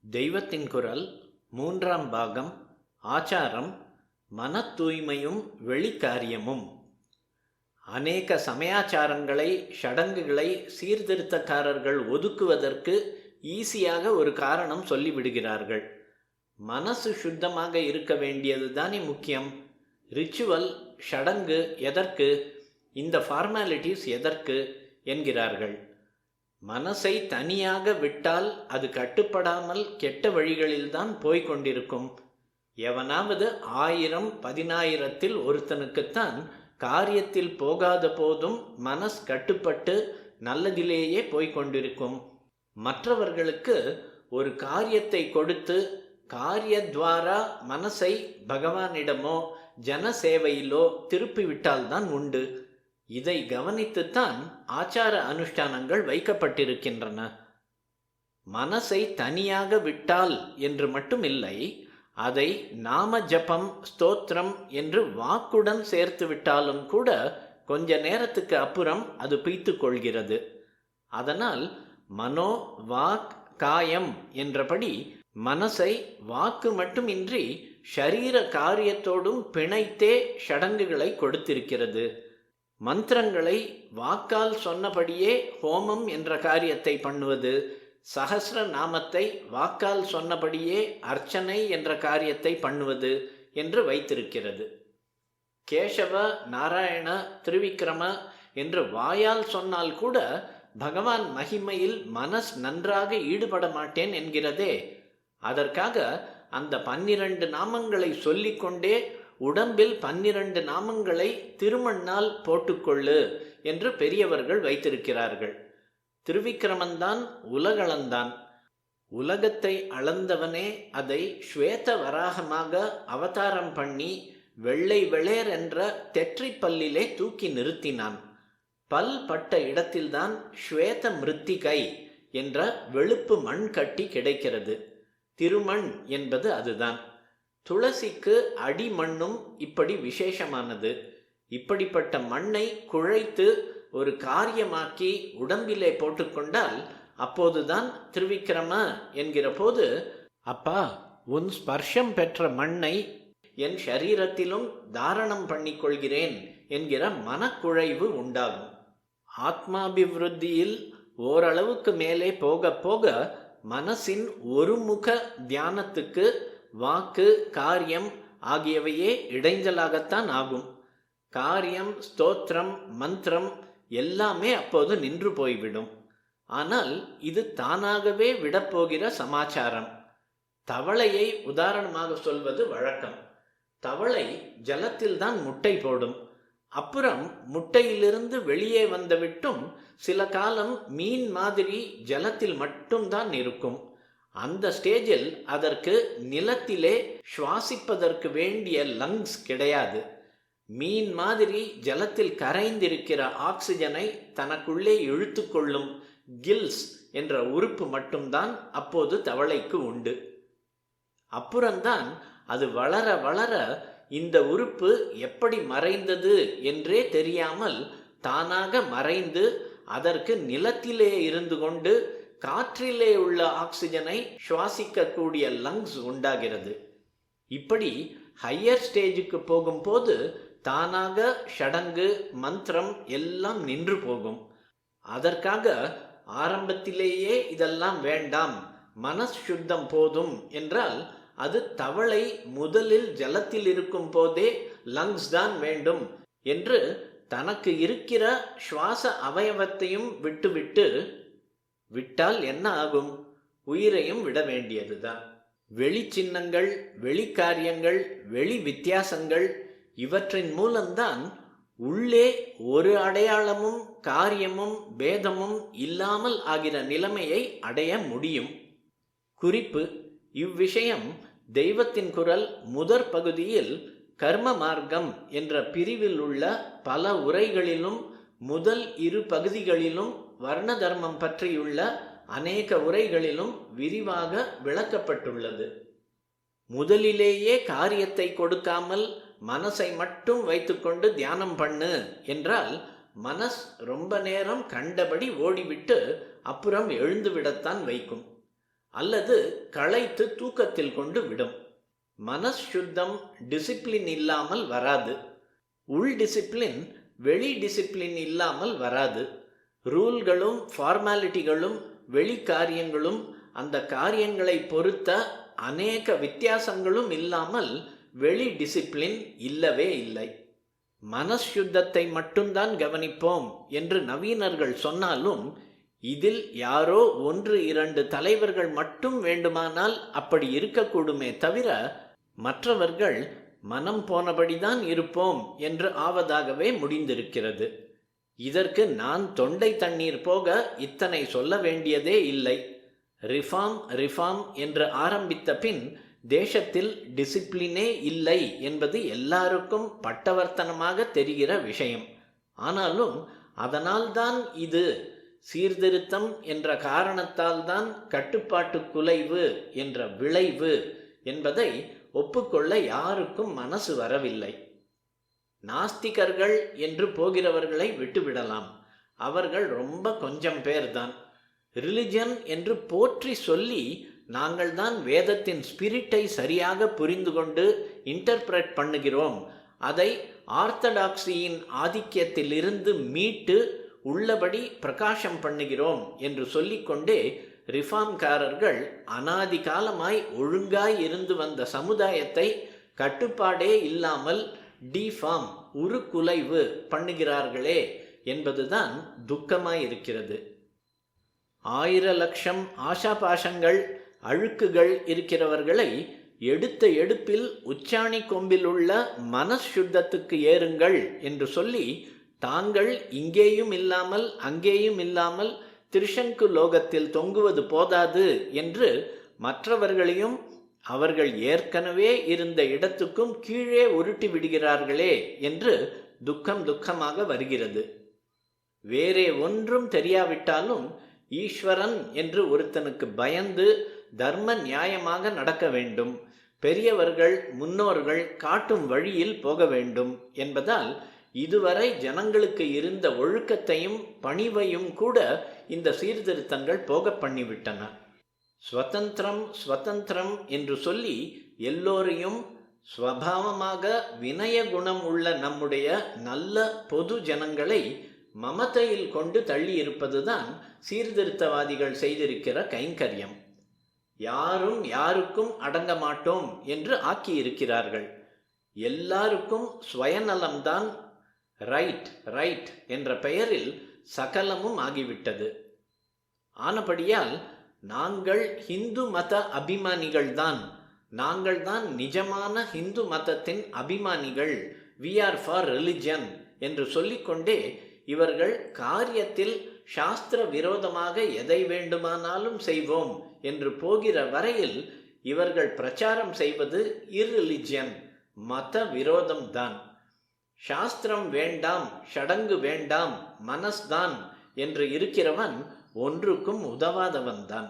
தெய்வத்தின் குரல் மூன்றாம் பாகம். ஆச்சாரம், மன தூய்மையும் வெளிக்காரியமும். அநேக சமயாச்சாரங்களை, ஷடங்குகளை சீர்திருத்தக்காரர்கள் ஒதுக்குவதற்கு ஈஸியாக ஒரு காரணம் சொல்லிவிடுகிறார்கள். மனசு சுத்தமாக இருக்க வேண்டியது தானே முக்கியம். ரிச்சுவல், ஷடங்கு எதற்கு, இந்த ஃபார்மாலிட்டிஸ் எதற்கு என்கிறார்கள். மனசை தனியாக விட்டால் அது கட்டுப்படாமல் கெட்ட வழிகளில்தான் போய்கொண்டிருக்கும். எவனாவது 1000 10,000ல் ஒருத்தனுக்குத்தான் காரியத்தில் போகாத போதும் மனஸ் கட்டுப்பட்டு நல்லதிலேயே போய்கொண்டிருக்கும். மற்றவர்களுக்கு ஒரு காரியத்தை கொடுத்து காரியத்வாரா மனசை பகவானிடமோ ஜன சேவையிலோ திருப்பிவிட்டால்தான் உண்டு. இதை கவனித்துத்தான் ஆச்சார அனுஷ்டானங்கள் வைக்கப்பட்டிருக்கின்றன. மனசை தனியாக விட்டால் என்று மட்டும் இல்லை, அதை நாம ஜபம், ஸ்தோத்திரம் என்று வாக்குடன் சேர்த்து விட்டாலும் கூட கொஞ்ச நேரத்துக்கு அப்புறம் அது பீத்து கொள்கிறது. அதனால் மனோ வாக் காயம் என்றபடி மனசை வாக்கு மட்டுமின்றி ஷரீர காரியத்தோடும் பிணைத்தே ஷடங்குகளை கொடுத்திருக்கிறது. மந்திரங்களை வாக்கால் சொன்னபடியே ஹோமம் என்ற காரியத்தை பண்ணுவது, சஹஸ்ர நாமத்தை வாக்கால் சொன்னபடியே அர்ச்சனை என்ற காரியத்தை பண்ணுவது என்று வைத்திருக்கிறது. கேசவ, நாராயண, திருவிக்கிரம என்று வாயால் சொன்னால் கூட பகவான் மகிமையில் மனஸ் நன்றாக ஈடுபட மாட்டேன் என்கிறதே. அதற்காக அந்த 12 நாமங்களை சொல்லிக்கொண்டே உடம்பில் 12 நாமங்களை திருமண்ணால் போட்டுக்கொள்ளு என்று பெரியவர்கள் வைத்திருக்கிறார்கள். திருவிக்கிரமன்தான் உலகளந்தான். உலகத்தை அளந்தவனே அதை ஸ்வேத வராகமாக அவதாரம் பண்ணி வெள்ளை வெளேர் என்ற தெற்றை பல்லிலே தூக்கி நிறுத்தினான். பல் பட்ட இடத்தில்தான் ஸ்வேத மிருத்திகை என்ற வெளுப்பு மண் கட்டி கிடைக்கிறது. திருமண் என்பது அதுதான். துளசிக்கு அடிமண்ணும் இப்படி விசேஷமானது. இப்படிப்பட்ட மண்ணை குழைத்து ஒரு காரியமாக்கி உடம்பிலே போட்டுக்கொண்டால் அப்போதுதான் திருவிக்கிரம என்கிற போது, அப்பா, உன் ஸ்பர்ஷம் பெற்ற மண்ணை என் ஷரீரத்திலும் தாரணம் பண்ணிக்கொள்கிறேன் என்கிற மனக்குழைவு உண்டாகும். ஆத்மாபிவிருத்தியில் ஓரளவுக்கு மேலே போக போக மனசின் ஒருமுக தியானத்துக்கு வாக்கு, காரியம் ஆகியவையே இடைஞ்சலாகத்தான் ஆகும். காரியம், ஸ்தோத்திரம், மந்திரம் எல்லாமே அப்போது நின்று போய்விடும். ஆனால் இது தானாகவே விடப்போகிற சமாச்சாரம். தவளையை உதாரணமாக சொல்வது வழக்கம். தவளை ஜலத்தில்தான் முட்டை போடும். அப்புறம் முட்டையிலிருந்து வெளியே வந்துவிட்டும் சில காலம் மீன் மாதிரி ஜலத்தில் மட்டும்தான் இருக்கும். அந்த ஸ்டேஜில் அதற்கு நிலத்திலே சுவாசிப்பதற்கு வேண்டிய லங்ஸ் கிடையாது. மீன் மாதிரி ஜலத்தில் கரைந்திருக்கிற ஆக்சிஜனை தனக்குள்ளே இழுத்து கொள்ளும் கில்ஸ் என்ற உறுப்பு மட்டும்தான் அப்போது தவளைக்கு உண்டு. அப்புறம்தான் அது வளர வளர இந்த உறுப்பு எப்படி மறைந்தது என்றே தெரியாமல் தானாக மறைந்து அதற்கு நிலத்திலே இருந்து கொண்டு காற்றிலே உள்ள ஆக்சிஜனை சுவாசிக்கக்கூடிய லங்ஸ் உண்டாகிறது. இப்படி ஹையர் ஸ்டேஜுக்கு போகும்போது தானாக ஷடங்கு, மந்திரம் எல்லாம் நின்று போகும். அதற்காக ஆரம்பத்திலேயே இதெல்லாம் வேண்டாம், மனஸ் சுத்தம் போதும் என்றால் அது தவளை முதலில் ஜலத்தில் இருக்கும் போதே லங்ஸ் தான் வேண்டும் என்று தனக்கு இருக்கிற சுவாச அவயவத்தையும் விட்டால் என்ன ஆகும்? உயிரையும் விட வேண்டியதுதான். வெளி சின்னங்கள், வெளிக்காரியங்கள், வெளி வித்தியாசங்கள் இவற்றின் மூலம்தான் உள்ளே ஒரு அடையாளமும் காரியமும் பேதமும் இல்லாமல் ஆகிற நிலைமையை அடைய முடியும். குறிப்பு: இவ்விஷயம் தெய்வத்தின் குரல் முதற் பகுதியில் கர்ம மார்க்கம் என்ற பிரிவில் உள்ள பல உரைகளிலும் முதல் 2 பகுதிகளிலும் வர்ண தர்மம் பற்றியுள்ள அநேக உரைகளிலும் விரிவாக விளக்கப்பட்டுள்ளது. முதலிலேயே காரியத்தை கொடுக்காமல் மனசை மட்டும் வைத்துக்கொண்டு தியானம் பண்ணு என்றால் மனஸ் ரொம்ப நேரம் கண்டபடி ஓடிவிட்டு அப்புறம் எழுந்துவிடத்தான் வைக்கும். அல்லது களைத்து தூக்கத்தில் கொண்டு விடும். மனசுத்தம் டிசிப்ளின் இல்லாமல் வராது. உள் டிசிப்ளின் வெளி டிசிப்ளின் இல்லாமல் வராது. ரூல்களும் ஃபார்மாலிட்டிகளும் வெளி காரியங்களும் அந்த காரியங்களை பொறுத்த அநேக வித்தியாசங்களும் இல்லாமல் வெளி டிசிப்ளின் இல்லவே இல்லை. மனசுத்தத்தை மட்டும்தான் கவனிப்போம் என்று நவீனர்கள் சொன்னாலும் இதில் யாரோ 1-2 தலைவர்கள் மட்டும் வேண்டுமானால் அப்படி இருக்கக்கூடுமே தவிர மற்றவர்கள் மனம் போனபடிதான் இருப்போம் என்று ஆவதாகவே முடிந்திருக்கிறது. இதற்கு நான் தொண்டை தண்ணீர் போக இத்தனை சொல்ல வேண்டியதே இல்லை. ரிஃபார்ம் என்று ஆரம்பித்த பின் தேசத்தில் டிசிப்ளினே இல்லை என்பது எல்லாருக்கும் பட்டவர்த்தனமாக தெரிகிற விஷயம். ஆனாலும் அதனால்தான் இது சீர்திருத்தம் என்ற காரணத்தால்தான் கட்டுப்பாட்டு குலைவு என்ற விளைவு என்பதை ஒப்புக்கொள்ள யாருக்கும் மனசு வரவில்லை. நாஸ்திகர்கள் என்று போகிறவர்களை விட்டுவிடலாம். அவர்கள் ரொம்ப கொஞ்சம் பேர்தான். ரிலிஜன் என்று போற்றி சொல்லி நாங்கள் தான் வேதத்தின் ஸ்பிரிட்டை சரியாக புரிந்து கொண்டு இன்டர்பிரட் பண்ணுகிறோம், அதை ஆர்த்தடாக்சியின் ஆதிக்கத்திலிருந்து மீட்டு உள்ளபடி பிரகாசம் பண்ணுகிறோம் என்று சொல்லிக்கொண்டே ரிஃபார்ம்காரர்கள் அனாதி காலமாய் ஒழுங்காய் இருந்து வந்த சமுதாயத்தை கட்டுப்பாடே இல்லாமல் டிஃபார்ம் உருக்குலைவு பண்ணுகிறார்களே என்பதுதான் துக்கமாயிருக்கிறது. 1000 லட்சம் ஆசாபாசங்கள் அழுக்குகள் இருக்கிறவர்களை எடுத்த எடுப்பில் உச்சாணி கொம்பில் உள்ள மனசுத்தத்துக்கு ஏறுங்கள் என்று சொல்லி தாங்கள் இங்கேயும் இல்லாமல் அங்கேயும் இல்லாமல் திரிசங்கு லோகத்தில் தொங்குவது போதாது என்று மற்றவர்களையும் அவர்கள் ஏற்கனவே இருந்த இடத்துக்கும் கீழே உருட்டி விடுகிறார்களே என்று துக்கமாக வருகிறது. வேறே ஒன்றும் தெரியாவிட்டாலும் ஈஸ்வரன் என்று ஒருத்தனுக்கு பயந்து தர்ம நியாயமாக நடக்க வேண்டும், பெரியவர்கள் முன்னோர்கள் காட்டும் வழியில் போக வேண்டும் என்பதால் இதுவரை ஜனங்களுக்கு இருந்த ஒழுக்கத்தையும் பணிவையும் கூட இந்த சீர்திருத்தங்கள் போக பண்ணிவிட்டன. ஸ்வதந்திரம் என்று சொல்லி எல்லோரையும் ஸ்வபாவமாக வினய குணம் உள்ள நம்முடைய நல்ல பொது ஜனங்களை மமதையில் கொண்டு தள்ளி இருப்பதுதான் சீர்திருத்தவாதிகள் செய்திருக்கிற கைங்கரியம். யாரும் யாருக்கும் அடங்க மாட்டோம் என்று ஆக்கியிருக்கிறார்கள். எல்லாருக்கும் சுயநலம்தான் ரைட் என்ற பெயரில் சகலமும் ஆகிவிட்டது. ஆனபடியால் நாங்கள் ஹிந்து மத அபிமானிகள்தான், நாங்கள் தான் நிஜமான ஹிந்து மதத்தின் அபிமானிகள், we are for religion என்று சொல்லிக்கொண்டே இவர்கள் காரியத்தில் சாஸ்திர விரோதமாக எதை வேண்டுமானாலும் செய்வோம் என்று போகிற வரையில் இவர்கள் பிரச்சாரம் செய்வது இர்ரிலிஜியன், மத விரோதம்தான். சாஸ்திரம் வேண்டாம், சடங்கு வேண்டாம், மனஸ்தான் என்று இருக்கிறவன் ஒன்றுக்கும் உதவாதவன்தான்.